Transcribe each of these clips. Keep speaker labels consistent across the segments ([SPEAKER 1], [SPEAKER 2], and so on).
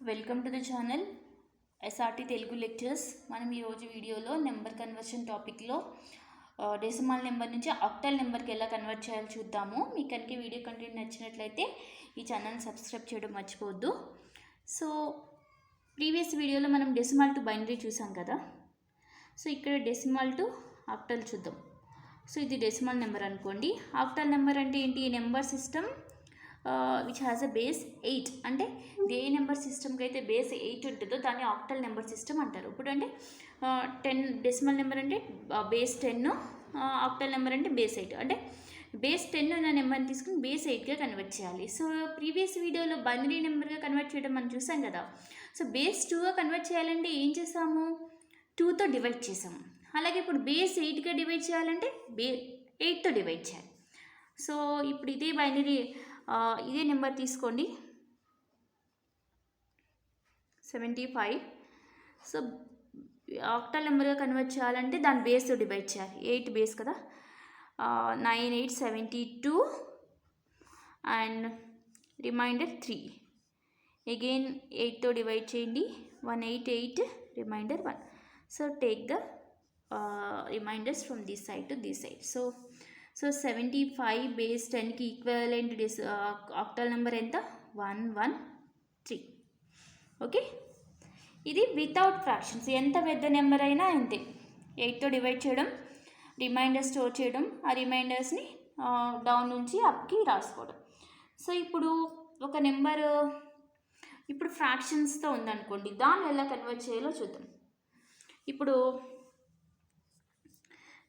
[SPEAKER 1] Welcome to the channel SRT Telugu lectures. మనం ఈరోజు వీడియోలో నెంబర్ కన్వర్షన్ టాపిక్లో డెసిమల్ నెంబర్ నుంచి ఆక్టల్ నెంబర్కి ఎలా కన్వర్ట్ చేయాలో చూద్దాము. మీకు కనుక వీడియో కంటెంట్ నచ్చినట్లయితే ఈ ఛానల్ని సబ్స్క్రైబ్ చేయడం మర్చిపోవద్దు. సో ప్రీవియస్ వీడియోలో మనం డెసిమల్ టు బైనరీ చూసాం కదా. సో ఇక్కడ డెసిమల్ టు ఆక్టల్ చూద్దాం. సో ఇది డెసిమల్ నెంబర్ అనుకోండి. ఆక్టల్ నెంబర్ అంటే ఏంటి? Number system which has a base 8. అంటే ఏ నెంబర్ సిస్టమ్కి అయితే బేస్ 8 ఉంటుందో దాన్ని ఆక్టల్ నెంబర్ సిస్టమ్ అంటారు. ఇప్పుడు అంటే 10 డెసిమల్ నెంబర్ అంటే బేస్ 10, ఆక్టల్ నెంబర్ అంటే బేస్ 8. అంటే బేస్ 10 ఉన్న నెంబర్ని తీసుకుని బేస్ 8గా కన్వర్ట్ చేయాలి. సో ప్రీవియస్ వీడియోలో బైనరీ నెంబర్గా కన్వర్ట్ చేయడం మనం చూసాం కదా. సో బేస్ 2గా కన్వర్ట్ చేయాలంటే ఏం చేసాము? 2తో డివైడ్ చేసాము. అలాగే ఇప్పుడు బేస్ 8గా డివైడ్ చేయాలంటే 8తో డివైడ్ చేయాలి. సో ఇప్పుడు ఇదే బైనరీ ఇదే నెంబర్ తీసుకోండి, 75. సో ఆక్టల్ నెంబర్గా కన్వర్ట్ చేయాలంటే దాని బేస్తో డివైడ్ చేయాలి. 8 బేస్ కదా, 9 8 72 అండ్ రిమైండర్ 3. అగైన్ 8తో డివైడ్ చేయండి, 188 remainder 1. So take the remainders from this side to this side. So 75 base 10కి ఈక్వలెంట్ ఆక్టల్ నెంబర్ ఎంత? 113. ఓకే, ఇది వితౌట్ ఫ్రాక్షన్స్. ఎంత పెద్ద నెంబర్ అయినా అంతే. 8తో డివైడ్ చేయడం, రిమైండర్ స్టోర్ చేయడం, ఆ రిమైండర్స్ని డౌన్ నుంచి అప్కి రాసుకోవడం. సో ఇప్పుడు ఒక నెంబర్ ఇప్పుడు ఫ్రాక్షన్స్తో ఉందనుకోండి, దాన్ని ఎలా కన్వర్ట్ చేయాలో చూద్దాం. ఇప్పుడు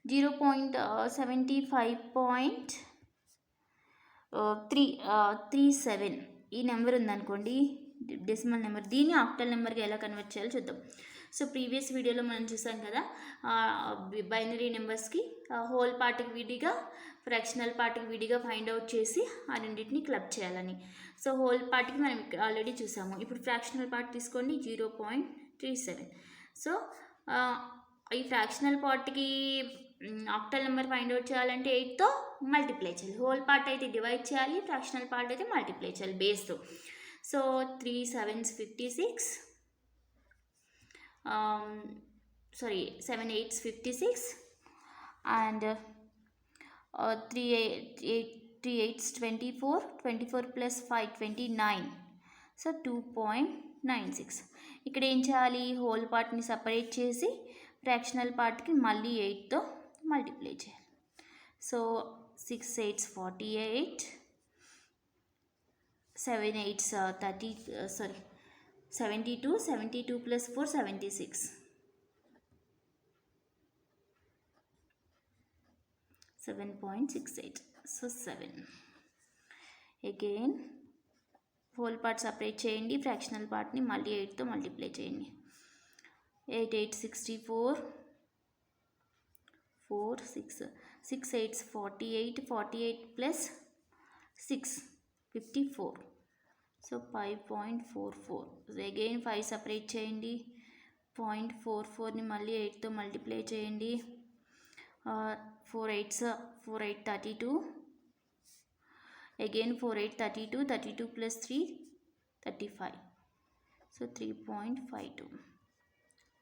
[SPEAKER 1] 0.75.37 ఈ నెంబర్ ఉందనుకోండి, డెసిమల్ నెంబర్. దీన్ని ఆక్టల్ నెంబర్కి ఎలా కన్వర్ట్ చేయాలో చూద్దాం. సో ప్రీవియస్ వీడియోలో మనం చూసాం కదా, బైనరీ నెంబర్స్కి హోల్ పార్ట్కి విడిగా, ఫ్రాక్షనల్ పార్ట్కి విడిగా ఫైండ్ అవుట్ చేసి ఆ రెండింటిని క్లబ్ చేయాలని. సో హోల్ పార్ట్కి మనం ఆల్రెడీ చూసాము. ఇప్పుడు ఫ్రాక్షనల్ పార్ట్ తీసుకోండి, 0.37. సో ఈ ఫ్రాక్షనల్ పార్ట్కి ఆక్టల్ నెంబర్ ఫైండ్ అవుట్ చేయాలంటే 8తో మల్టిప్లై చేయాలి. హోల్ పార్ట్ అయితే డివైడ్ చేయాలి, ఫ్రాక్షనల్ పార్ట్ అయితే మల్టిప్లై చేయాలి బేస్తో. So 3 7s 56, 7 8s 56 and 3 8s 24, 24 + 5 29. So 2.96. ఇక్కడ ఏం చేయాలి? హోల్ పార్ట్ని సపరేట్ చేసి ఫ్రాక్షనల్ పార్ట్కి మళ్ళీ 8తో మల్టిప్లై చేయాలి. So 6 8s 48, 7 8s 72, 72 + 4 76. So 7.68. So 7. Again whole part separate చేయండి, ఫ్రాక్షనల్ పార్ట్ని మళ్ళీ 8తో మల్టిప్లై చేయండి. 8 8 64, 4 6 6 8s 48, 48 + 6 54. సో 5.44. అగైన్ 5 సపరేట్ చేయండి, 0.44ని మళ్ళీ 8తో మల్టిప్లై చేయండి. 4 8s 4 8 32, again 4 8 32, 32 + 3 35. So 3.52.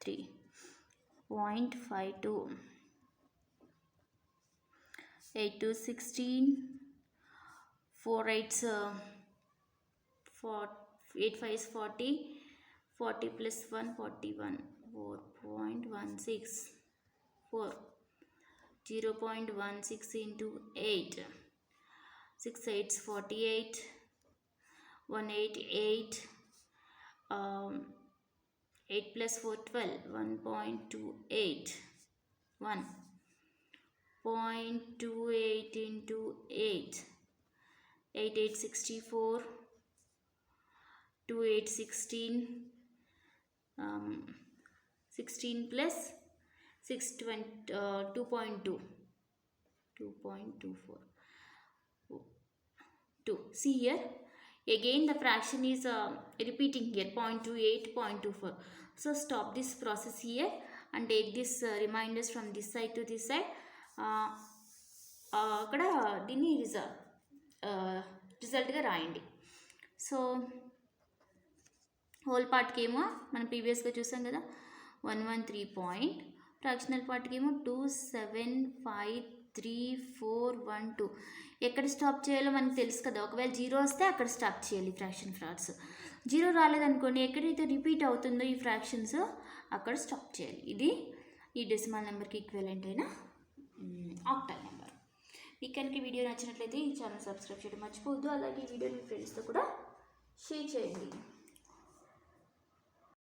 [SPEAKER 1] 3.52. 8 2 16, 4 8s 8 5s 40, 40 + 1 41. 4.16 4. 0.16 × 8. 6 8s 48, 188, 8 + 4 12, 1.28. 1.28 × 8, 8 8 64, 2 8 16, 16 + 6 2.2, 2.24. 2. See here, again the fraction is repeating here, 0.28, 0.24. So stop this process here and take this reminders from this side to this side. అక్కడ దీన్ని రిజల్ట్గా రాయండి. So whole పార్ట్కి ఏమో మనం ప్రీవియస్గా చూసాం కదా 113 point, fractional పార్ట్కి ఏమో 2753412. ఎక్కడ స్టాప్ చేయాలో మనకు తెలుసు కదా. ఒకవేళ 0 వస్తే అక్కడ స్టాప్ చేయాలి ఫ్రాక్షన్ ఫ్రాడ్స్. 0 రాలేదనుకోండి, ఎక్కడైతే రిపీట్ అవుతుందో ఈ ఫ్రాక్షన్స్ అక్కడ స్టాప్ చేయాలి. ఇది ఈ డెసిమల్ నెంబర్కి ఈక్వలెంట్ అయిన ఆక్టల్ నెంబర్. మీకు కనుక వీడియో నచ్చినట్లయితే ఈ ఛానల్ సబ్స్క్రైబ్ చేయడం మర్చిపోవద్దు. అలాగే ఈ వీడియో మీ ఫ్రెండ్స్తో కూడా షేర్ చేయండి.